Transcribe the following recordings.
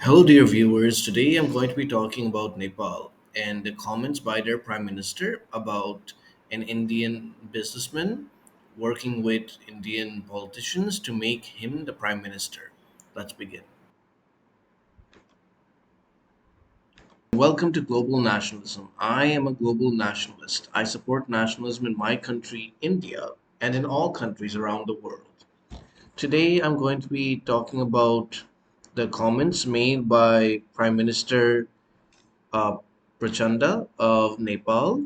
Hello, dear viewers. Today I'm going to be talking about Nepal and the comments by their Prime Minister about an Indian businessman working with Indian politicians to make him the Prime Minister. Let's begin. Welcome to Global Nationalism. I am a global nationalist. I support nationalism in my country, India, and in all countries around the world. Today I'm going to be talking about the comments made by Prime Minister uh, Prachanda of Nepal,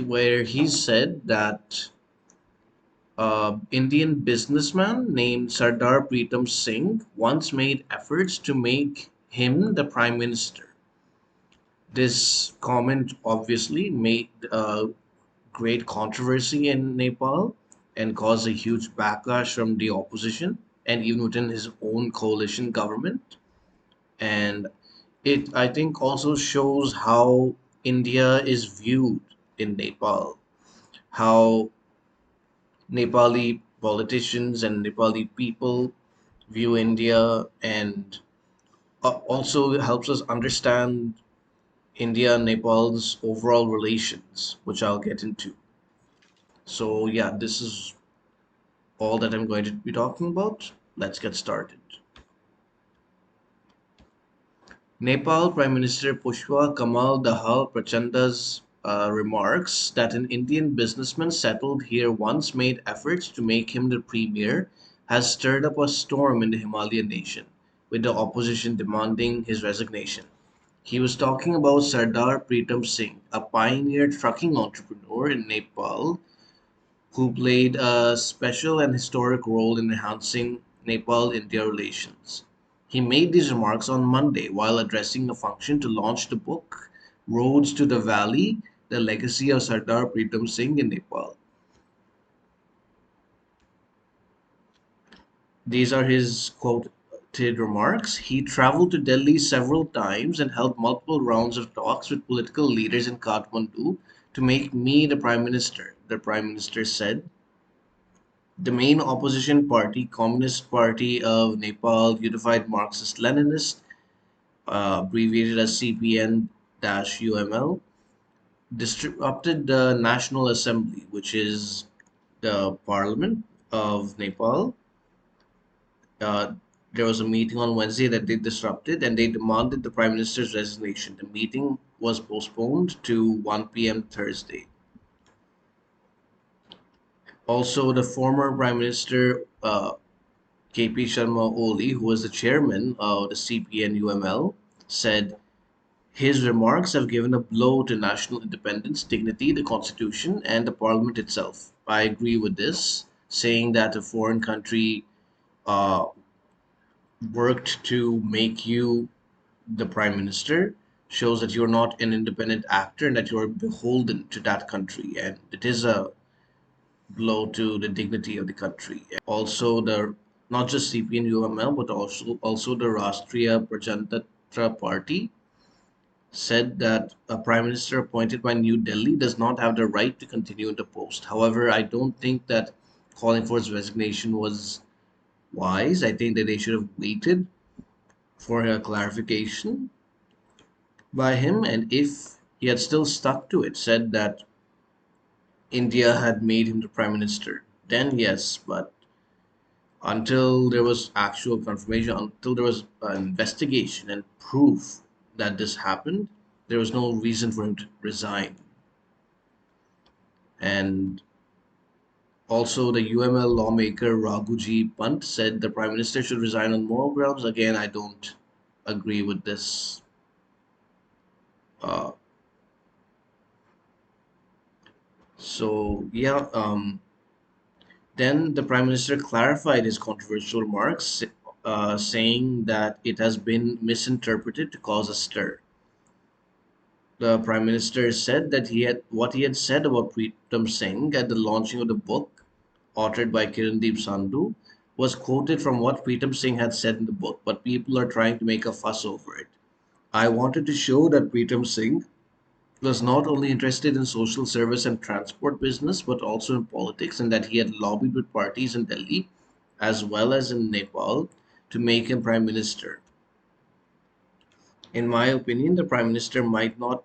where he said that Indian businessman named Sardar Pritam Singh once made efforts to make him the prime minister. This comment obviously made great controversy in Nepal and caused a huge backlash from the opposition and even within his own coalition government. And it, I think, also shows how India is viewed in Nepal, how Nepali politicians and Nepali people view India, and also helps us understand India and Nepal's overall relations, which I'll get into. So, yeah, this is all that I'm going to be talking about. Let's get started. Nepal Prime Minister Pushpa Kamal Dahal Prachanda's remarks that an Indian businessman settled here once made efforts to make him the premier has stirred up a storm in the Himalayan nation, with the opposition demanding his resignation. He was talking about Sardar Pritam Singh, a pioneer trucking entrepreneur in Nepal who played a special and historic role in enhancing Nepal India relations. He made these remarks on Monday while addressing a function to launch the book Roads to the Valley: The Legacy of Sardar Pritam Singh in Nepal. These are his quoted remarks. He traveled to Delhi several times and held multiple rounds of talks with political leaders in Kathmandu to make me the prime minister, the prime minister said. The main opposition party, Communist Party of Nepal, Unified Marxist Leninist, abbreviated as CPN-UML, disrupted the National Assembly, which is the parliament of Nepal. Uh, there was a meeting on Wednesday that they disrupted and they demanded the Prime Minister's resignation. The meeting was postponed to 1 p.m. Thursday. Also, the former Prime Minister KP Sharma Oli, who was the chairman of the CPN-UML, said his remarks have given a blow to national independence, dignity, the constitution, and the parliament itself. I agree with this, saying that a foreign country uh, worked to make you the prime minister shows that you're not an independent actor and that you're beholden to that country. And it is a blow to the dignity of the country. Also, the not just CPN UML but also the Rashtriya Prajantatra Party said that a prime minister appointed by New Delhi does not have the right to continue in the post. However, I don't think that calling for his resignation was wise. I think that they should have waited for a clarification by him, and if he had still stuck to it, said that India had made him the prime minister, then yes, but until there was actual confirmation, until there was an investigation and proof that this happened, there was no reason for him to resign. And also, the UML lawmaker Raghuji Pant said the prime minister should resign on moral grounds. Again, I don't agree with this. Uh, then the prime minister clarified his controversial remarks, saying that it has been misinterpreted to cause a stir. The prime minister said that he had said about Pritam Singh at the launching of the book, authored by Kirandeep Sandhu, was quoted from what Pritam Singh had said in the book, but people are trying to make a fuss over it. I wanted to show that Pritam Singh was not only interested in social service and transport business, but also in politics, and that he had lobbied with parties in Delhi as well as in Nepal to make him prime minister. In my opinion, the Prime Minister might not.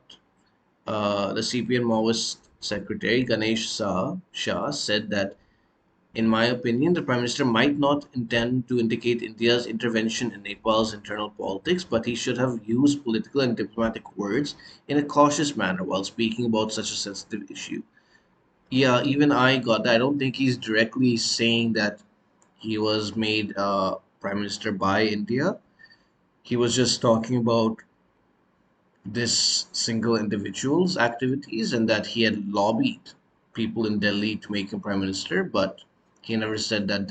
The CPN Maoist Secretary Shah said that, in my opinion, the Prime Minister might not intend to indicate India's intervention in Nepal's internal politics, but he should have used political and diplomatic words in a cautious manner while speaking about such a sensitive issue. Yeah, even I got that. I don't think he's directly saying that he was made Prime Minister by India. He was just talking about this single individual's activities and that he had lobbied people in Delhi to make him prime minister, but he never said that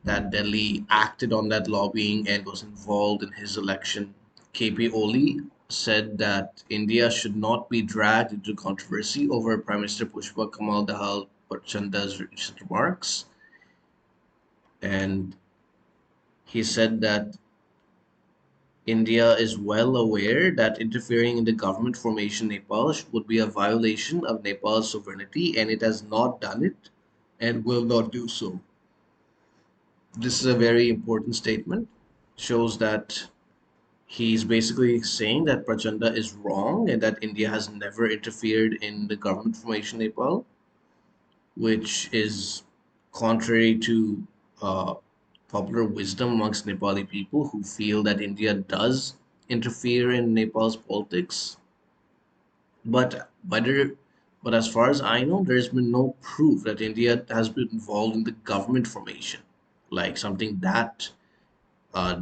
that Delhi acted on that lobbying and was involved in his election. KP Oli said that India should not be dragged into controversy over Prime Minister Pushpa Kamal Dahal Pachanda's recent remarks, and he said that India is well aware that interfering in the government formation in Nepal would be a violation of Nepal's sovereignty, and it has not done it and will not do so. This is a very important statement. Shows that he's basically saying that Prachanda is wrong and that India has never interfered in the government formation in Nepal, which is contrary to popular wisdom amongst Nepali people who feel that India does interfere in Nepal's politics. But whether, but as far as I know, there's been no proof that India has been involved in the government formation, like something that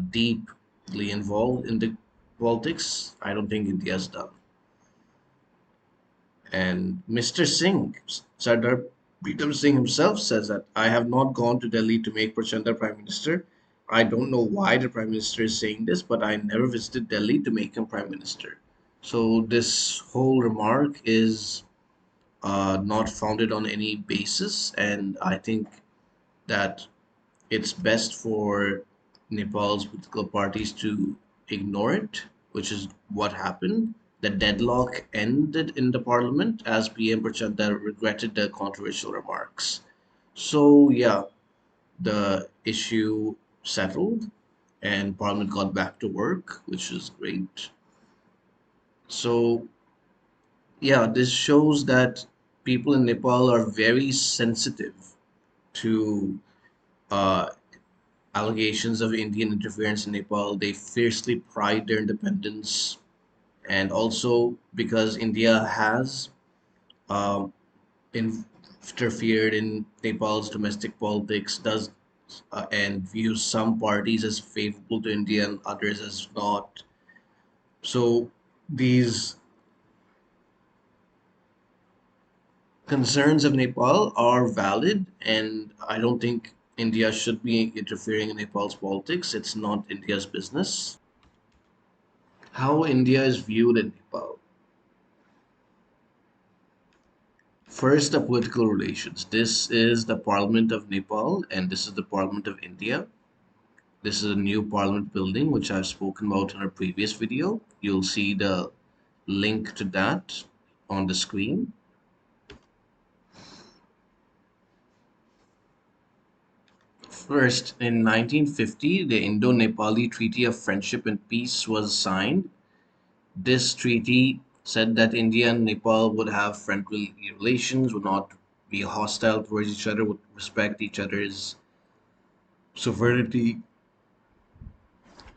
deeply involved in the politics. I don't think India has done. And Mr. Singh, Sardar Pritam Singh himself says that I have not gone to Delhi to make Prachanda Prime Minister. I don't know why the Prime Minister is saying this, but I never visited Delhi to make him Prime Minister. So this whole remark is not founded on any basis, and I think that it's best for Nepal's political parties to ignore it, which is what happened. The deadlock ended in the parliament as PM Prachanda regretted the controversial remarks. So, yeah, the issue settled and parliament got back to work, which is great. So, yeah, this shows that people in Nepal are very sensitive to uh, allegations of Indian interference in Nepal. They fiercely pride their independence, and also because India has um, interfered in Nepal's domestic politics, does and views some parties as favorable to India and others as not. So these concerns of Nepal are valid, and I don't think India should be interfering in Nepal's politics. It's not India's business. How India is viewed in Nepal. First, the political relations. This is the Parliament of Nepal, and this is the Parliament of India. This is a new Parliament building, which I've spoken about in a previous video. You'll see the link to that on the screen. First, in 1950, the Indo-Nepali Treaty of Friendship and Peace was signed. This treaty said that India and Nepal would have friendly relations, would not be hostile towards each other, would respect each other's sovereignty,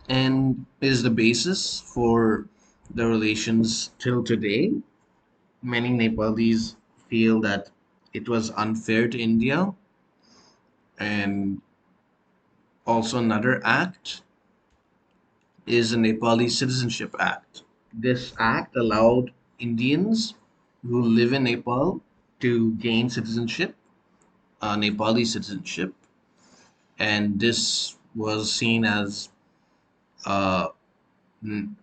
and is the basis for the relations till today. Many Nepalis feel that it was unfair to India, and also another act is the Nepali Citizenship Act. This act allowed Indians who live in Nepal to gain citizenship, Nepali citizenship, and this was seen as uh, n-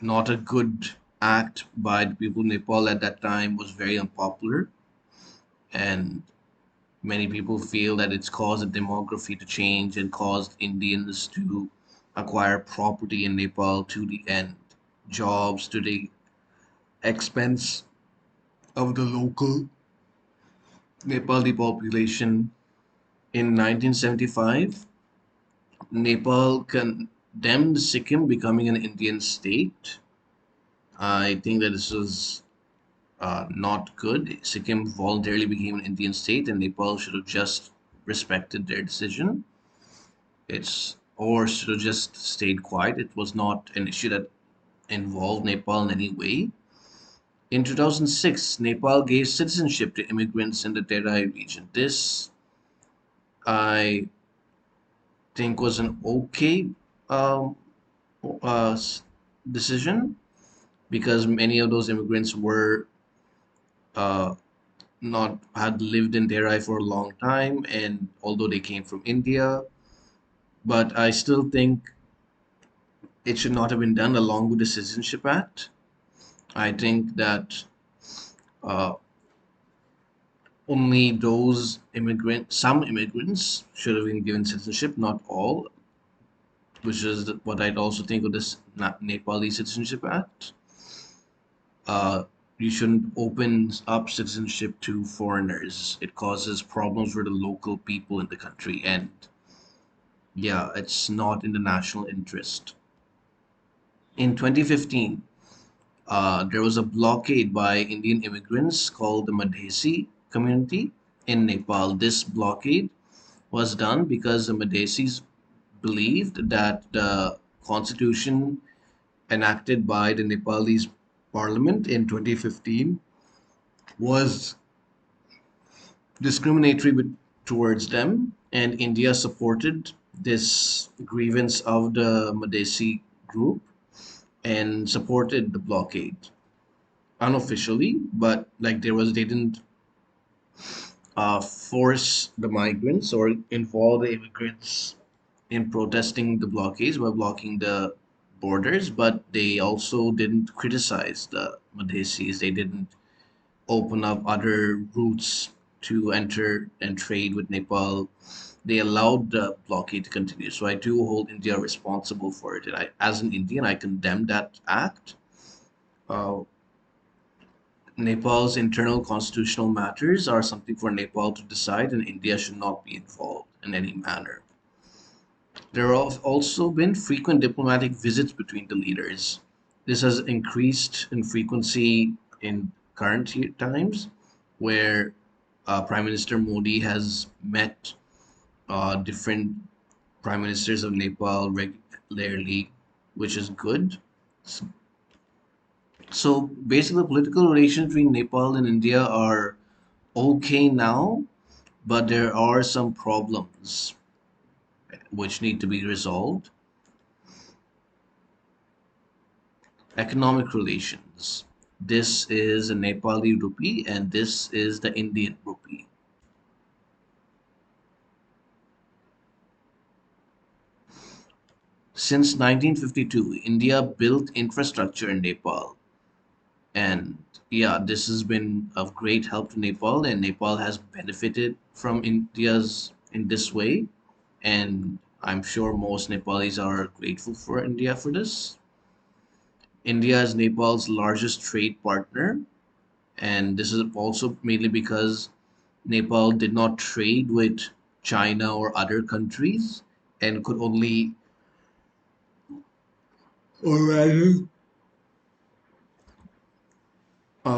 not a good act by the people of Nepal at that time, was very unpopular, and many people feel that it's caused the demography to change and caused Indians to acquire property in Nepal to the end, jobs to the expense of the local Nepali population. In 1975, Nepal condemned Sikkim becoming an Indian state. I think that this was not good. Sikkim voluntarily became an Indian state, and Nepal should have just respected their decision. It's or should have just stayed quiet. It was not an issue that involved Nepal in any way. In 2006, Nepal gave citizenship to immigrants in the Terai region. This, I think, was an okay um, s- decision because many of those immigrants were uh, not had lived in Terai for a long time, and although they came from India, but I still think it should not have been done along with the Citizenship Act. I think that uh, only some immigrants should have been given citizenship, not all, which is what I'd also think of this Nepali Citizenship Act. Uh, you shouldn't open up citizenship to foreigners. It causes problems for the local people in the country, and yeah, it's not in the national interest. In 2015, there was a blockade by Indian immigrants called the Madhesi community in Nepal. This blockade was done because the Madhesis believed that the constitution enacted by the Nepalese parliament in 2015 was discriminatory towards them, and India supported this grievance of the Madhesi group and supported the blockade unofficially, but like they didn't force the migrants or involve the immigrants in protesting the blockades by blocking the borders, but they also didn't criticize the Madhesis. They didn't open up other routes to enter and trade with Nepal. They allowed the blockade to continue. So I do hold India responsible for it. And as an Indian, I condemn that act. Uh, Nepal's internal constitutional matters are something for Nepal to decide, and India should not be involved in any manner. There have also been frequent diplomatic visits between the leaders. This has increased in frequency in current times, where Prime Minister Modi has met different prime ministers of Nepal regularly, which is good. So basically, the political relations between Nepal and India are okay now, but there are some problems which need to be resolved. Economic relations. This is a Nepali rupee and this is the Indian rupee. Since 1952, India built infrastructure in Nepal. And yeah, this has been of great help to Nepal, and Nepal has benefited from India's in this way. And I'm sure most Nepalis are grateful for India for this. India is Nepal's largest trade partner, and this is also mainly because Nepal did not trade with China or other countries and could only, or rather,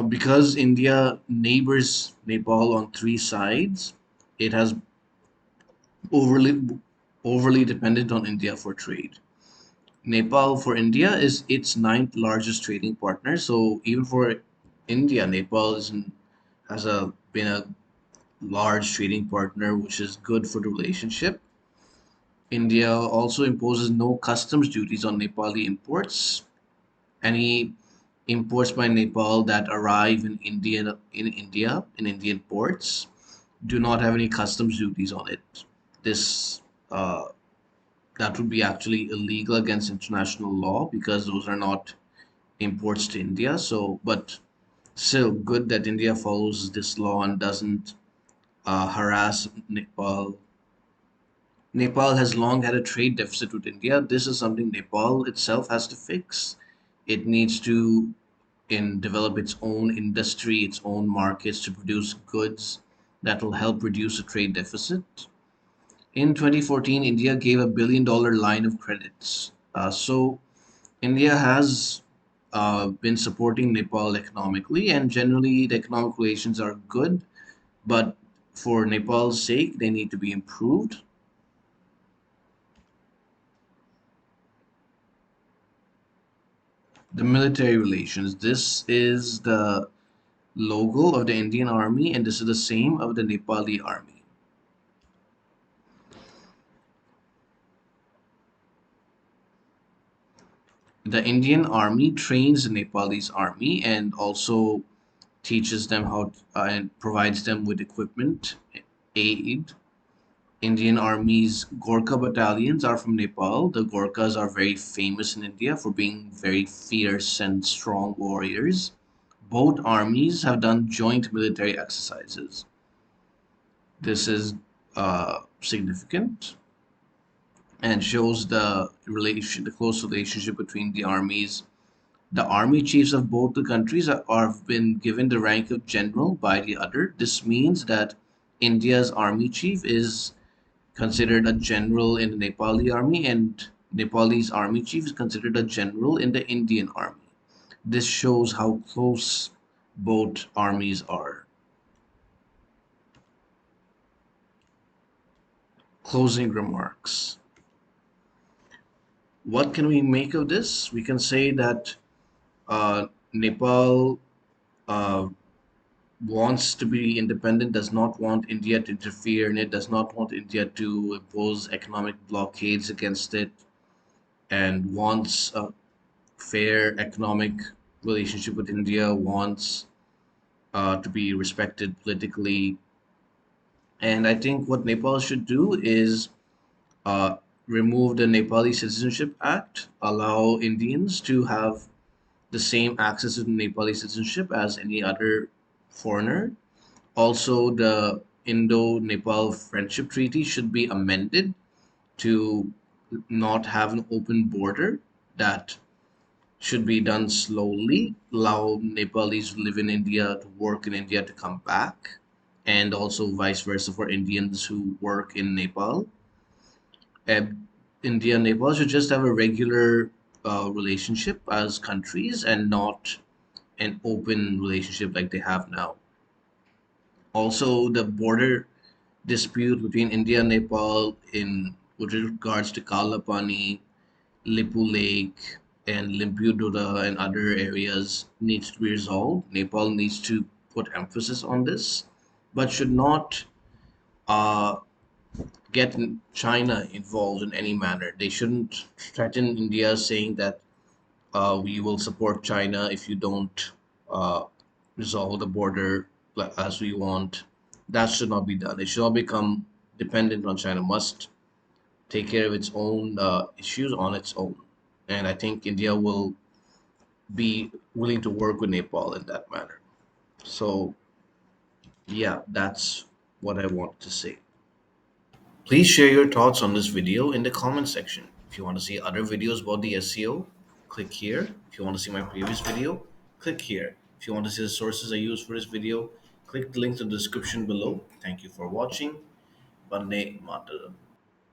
because India neighbors Nepal on three sides, it has overly overly dependent on India for trade. Nepal for India is its ninth largest trading partner. So even for India, Nepal has been a large trading partner, which is good for the relationship. India also imposes no customs duties on Nepali imports. Any imports by Nepal that arrive in Indian ports do not have any customs duties on it. This that would be actually illegal against international law because those are not imports to India. So, but still good that India follows this law and doesn't harass Nepal. Nepal has long had a trade deficit with India. This is something Nepal itself has to fix. It needs to develop its own industry, its own markets to produce goods that will help reduce the trade deficit. In 2014, India gave a $1 billion line of credits So India has been supporting Nepal economically, and generally the economic relations are good, but for Nepal's sake, they need to be improved. The military relations. This is the logo of the Indian Army, and this is the same of the Nepali Army. The Indian Army trains the Nepalese army and also teaches them how and provides them with equipment, aid. Indian Army's Gorkha battalions are from Nepal. The Gorkhas are very famous in India for being very fierce and strong warriors. Both armies have done joint military exercises. This is significant and shows the close relationship between the armies. The army chiefs of both the countries have been given the rank of general by the other. This means that India's army chief is considered a general in the Nepali army, and Nepal's army chief is considered a general in the Indian army. This shows how close both armies are. Closing remarks. What can we make of this? We can say that Nepal uh, wants to be independent, does not want India to interfere in it, does not want India to impose economic blockades against it, and wants a fair economic relationship with India, wants to be respected politically. And I think what Nepal should do is uh, remove the Nepali Citizenship Act, allow Indians to have the same access to Nepali citizenship as any other foreigner. Also, the Indo Nepal Friendship Treaty should be amended to not have an open border. That should be done slowly. Allow Nepalis who live in India to work in India to come back, and also vice versa for Indians who work in Nepal. India and Nepal should just have a regular relationship as countries and not an open relationship like they have now. Also, the border dispute between India and Nepal in with regards to Kalapani, Lipu Lake, and Limpudura and other areas needs to be resolved. Nepal needs to put emphasis on this, but should not uh, get China involved in any manner. They shouldn't threaten India saying that we will support China if you don't uh, resolve the border as we want. That should not be done. It should not become dependent on China. Must take care of its own issues on its own. And I think India will be willing to work with Nepal in that manner. So, yeah, that's what I want to say. Please share your thoughts on this video in the comment section. If you want to see other videos about the SEO, click here. If you want to see my previous video, click here. If you want to see the sources I used for this video, click the link in the description below. Thank you for watching. Bande Mataram.